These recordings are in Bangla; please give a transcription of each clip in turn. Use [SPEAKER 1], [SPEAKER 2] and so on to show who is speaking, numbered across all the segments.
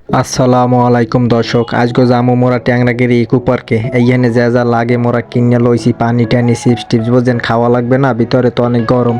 [SPEAKER 1] আসসালামু আলাইকুম দর্শক, আজকে যামু মোরা ট্যাংরাগিরি ইকো পার্কে। এইখানে যা যা লাগে মোরা কিনে লইছি, পানি টানি চিপস টিপস বোঝেন, খাওয়া লাগবে না, ভিতরে তো অনেক গরম।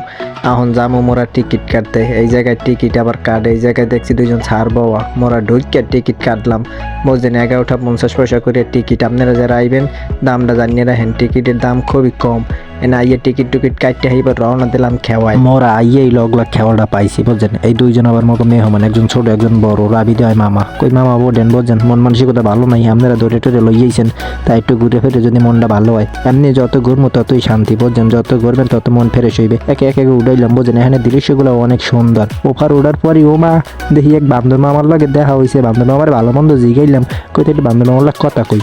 [SPEAKER 1] এখন যামু মোরা টিকিট কাটতে। এই জায়গায় টিকিট আবার কাটে, এই জায়গায় দেখছি দুইজন ছাড় বাবা, মোরা ঢুকিয়ে টিকিট কাটলাম। বোঝেন 11.50 করে টিকিট। আপনারা যারা আইবেন দামটা জানিয়ে রাখেন, টিকিটের দাম খুবই কম। এনে আইয়ে টিকিট কাটতে এইবার রওনা দিলাম খেওয়ায়। মোরা আইয়ে এই লগলা খেওয়াটা পাইছি বুঝছেন। এই দুইজন আবার মতো মেহমান, একজন ছোট একজন বড়। রাবি দেয় মামা, কই মামা বোঝেন বোঝেন, মন মানসিকতা ভালো নাই, আপনারা ধরে টরে লইয়েছেন, তাই একটু ঘুরে ফিরে যদি মনটা ভালো হয়। এমনি যত ঘুরবো ততই শান্তি বুঝছেন, যত ঘুরবেন তত মন ফ্রেশ হইবে। একে একে উড়াইলাম বুঝছেন, এখানে দৃশ্যগুলো অনেক সুন্দর। ওপার ওড়ার পরই ও মা দেখি এক বান্দর মামার লাগে দেখা হয়েছে। বান্দর মামার ভালো মন্দ জিগাইলাম, কই তো বান্দর মামার লাগে কথা কই।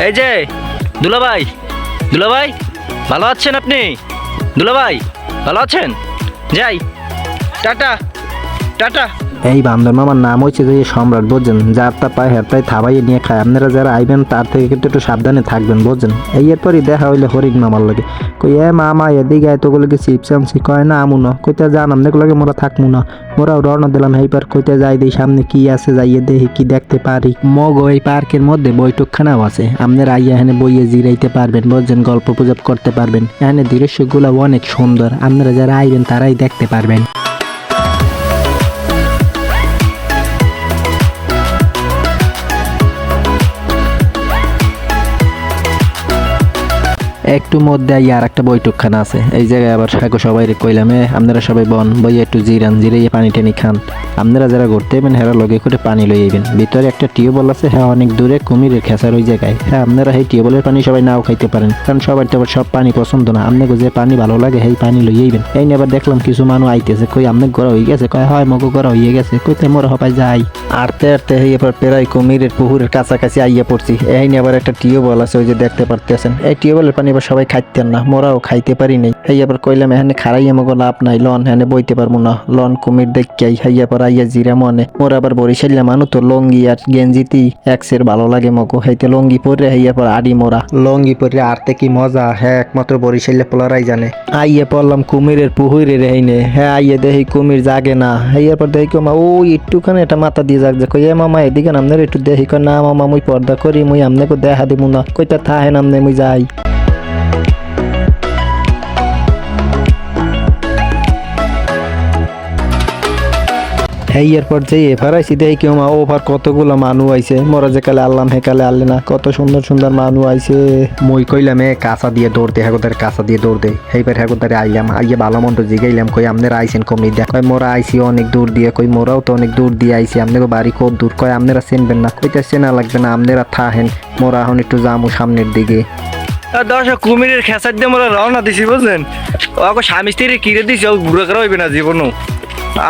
[SPEAKER 2] এই যে দুলাভাই, দুলাভাই ভালো আছেন আপনি? দুলাভাই ভালো আছেন? যাই, টাটা টাটা।
[SPEAKER 1] এই বান্দর মামার নাম হচ্ছে যে সম্রাট বুঝছেন, যার তা পায় হার তাই থাবাইয়ে নিয়ে খায়। আপনারা যারা আইবেন তার থেকে কিন্তু একটু সাবধানে থাকবেন বুঝছেন। এই এরপরই দেখা হইলে হরিণ মামার লাগে, কই এ মামা এদিকে আয়, তোগুলোকে চিপস আমছি, কয় না আমু না, কইতে যান আপনাকে লাগে মোরা থাকবো না। মোরাও রওনা দিলাম এইবার, কইতে যাই দিই সামনে কি আছে, যাইয়ে দেখি কি দেখতে পারি। মগো এই পার্কের মধ্যে বৈঠকখানাও আছে, আপনারা আইয়া এখানে বইয়ে জিরাইতে পারবেন বুঝছেন, গল্প গুজব করতে পারবেন। এখানে দৃশ্যগুলো অনেক সুন্দর, আপনারা যারা আইবেন তারাই দেখতে পারবেন। একটু মধ্যে আর একটা বৈঠকখানা আছে, এই জায়গায় আবার সবাই কইলাম আপনারা সবাই বন বইয়া একটু জিরান, জিরাইয়ে পানি টানি খান। আপনারা যারা ঘুরতে যাবেন হেরা লগে করে পানি লই যাবেন। ভিতরে একটা টিউবওয়েল আছে, হ্যাঁ অনেক দূরে, কুমিরের খেসার ওই জায়গায়। হ্যাঁ আপনারা এই টিউবওয়েলের পানি সবাই নাও খাইতে পারেন, কারণ সবার তো আবার সব পানি পছন্দ না। আপনাকে যে পানি ভালো লাগে সেই পানি লই যাইবেন। এই নিয়ে আবার দেখলাম কিছু মানুষ আইতেছে, কই আপনার ঘোরা হয়ে গেছে, কয় হয় মগো ঘোরা হয়ে গেছে, কইতে মোরা হবাই যাই। আরতে আরতে এই এবার প্রায় কুমিরের পুকুরের কাছাকাছি আইয়া পড়ছি। এই নিয়ে আবার একটা টিউবওয়েল আছে, ওই যে দেখতে পারতেছেন। এই টিউবওয়েলের পানি সবাই খাইতেন না, মোরাও খাইতে পারি নাই। এই আবার কইলাম এখানে খারাইয়া মগো লাভ নাই, লন এখানে বইতে পারবো না, লন কুমির দেখাই হাইয়া পর আইয়া জিরা মনে। মোরা আবার বরিশাল্লা মানুষ তো লঙ্গি আর গেঞ্জিতি একসের ভালো লাগে মগো, হাইতে লঙ্গি পরে হাইয়া পর আড়ি মোরা লঙ্গি পরে আরতে কি মজা, হ্যাঁ একমাত্র বরিশাল্লা পোলারাই জানে। আইয়া পড়লাম কুমিরের পুহুরের হাইনে, হ্যাঁ আইয়া দেখি কুমির জাগে না। হাইয়ার পর দেখি মা ও একটুখানি এটা মাথা দিয়ে জাগ, কই এ মামা এদিকে আপনার একটু দেখি, কয় না মামা মুই পর্দা করি, মুই আপনাকে দেখা দিব না, কইটা থাহেন আমনে মুই যাই। এই এরপর যে এফার আইসি দেখি কেউ মা ওভার কতগুলো মানুষ আইছে, মোরা যে কালে আল্লাম হে কালে আল্লে না, কত সুন্দর সুন্দর মানুষ আইছে। মই কইলাম কাঁচা দিয়ে দৌড় দে, হাগুদারে কাঁচা দিয়ে দৌড় দে। এইবার হাগুদারে আইলাম, আইয়া ভালো মন্দ জিগাইলাম, কই আপনারা আইছেন কমি দেখ, কয় মোরা আইসি অনেক দূর দিয়ে, কই মোরাও তো অনেক দূর দিয়ে আইসি, আপনাকে বাড়ি কত দূর, কয় আপনারা চিনবেন না, কইতে চেনা লাগবে না, আপনারা থাহেন, মোরা এখন একটু যামু সামনের দিকে।
[SPEAKER 2] দর্শক কুমিরের খেসার দিয়ে মোরা রওনা দিছি বুঝলেন, ওকে স্বামী স্ত্রী কিনে দিছি, ও ঘুরে করা হইবে না জীবনও।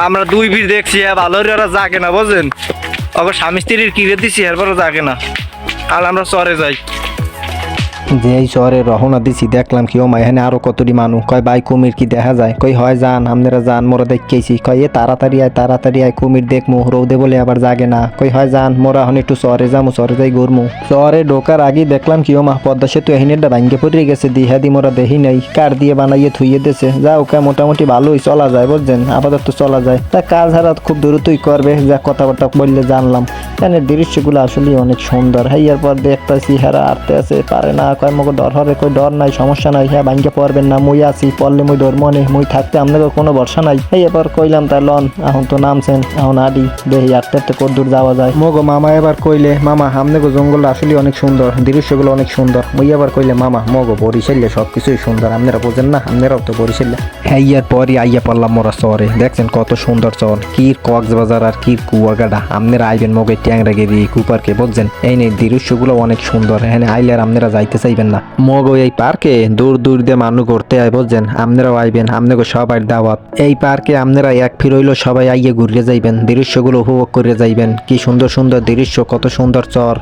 [SPEAKER 2] আমরা দুই বীর দেখছি ভালো ওরা জাগে না বুঝলেন, ওকে স্বামী স্ত্রীর কিনে দিছি এরপরও জাগে না। আর আমরা চরে যাই,
[SPEAKER 1] যে এই শহরে রওনা দিছি দেখলাম কি ও মা এখানে আরো কতটি মানুষ। কয় ভাই কুমির কি দেখা যায়, কই হয় যান আপনারা যান, মোরা দেখেছি। কয় এ তাড়াতাড়ি আয় কুমির দেখমু, রৌদে বলে আবার জাগে না। কই হয় যান, মোরা এখন একটু শহরে যামু, শহরে যাই ঘুরমু। শহরে ঢোকার আগে দেখলাম কি ও মা পদ্মা সেতু এহিনেরটা ভাঙ্গে পড়ে গেছে, দিহা দি মোরা দেখি নাই, কার দিয়ে বানাইয়ে থুইয়ে দিয়েছে। যা ওকে মোটামুটি ভালোই চলা যায় বুঝছেন, আপাতত চলা যায়। তা কাজ হারা খুব দ্রুতই করবে, যা কথাবার্তা বললে জানলাম। এখানে দৃশ্যগুলো আসলে অনেক সুন্দর। হাইয়ার পর দেখতেছি হারা আরতে আছে, পারে না, কয় মগো ডর হরে, কই ডর নাই, সমস্যা নাই, হ্যাঁ ভাঙ্গে পড়বেন না, মুই আছি, পড়লে মুই ডর মনে, মুই থাকতে আপনাকে কোনো ভরসা নাই। এই এবার কইলাম তাই লন, এখন তো নামছেন, এখন আডি দেখি আটতে আটতে কত দূর যাওয়া যায়। মগো মামা এবার কইলে মামা আপনাকে জঙ্গলটা আসলে অনেক সুন্দর, দৃশ্যগুলো অনেক সুন্দর। মুই এবার কইলে মামা মগো বরিশালে সবকিছুই সুন্দর, আপনারা বোঝেন না, আপনারাও তো বরিশালে। হ্যাঁ পরই আইয়া পড়লাম মোরা শহরে, দেখছেন কত সুন্দর শহর, কির কক্সবাজার আর কির কুয়াকাটা। আপনারা আইবেন মগে ট্যাংরাগিরি কুপার্কে বুঝছেন, এই নেই দৃশ্যগুলো অনেক সুন্দর। এখানে আইলে আর আপনারা যাইতে চাইবেন না। মগো এই পার্কে দূর দূর দিয়ে মানুষ ঘুরতে আয় বুঝছেন, আপনারাও আইবেন, আপনাকে সবাই দাওয়াত। এই পার্কে আপনারা এক ফির হইলো সবাই আইয়ে ঘুরে যাইবেন, দৃশ্যগুলো উপভোগ করে যাইবেন। কি সুন্দর সুন্দর দৃশ্য, কত সুন্দর চর,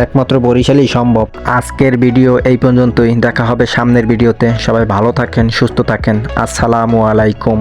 [SPEAKER 1] একমাত্র বরিশালেই সম্ভব। আজকের ভিডিও এই পর্যন্তই, দেখা হবে সামনের ভিডিওতে। সবাই ভালো থাকেন, সুস্থ থাকেন, আসসালামু আলাইকুম।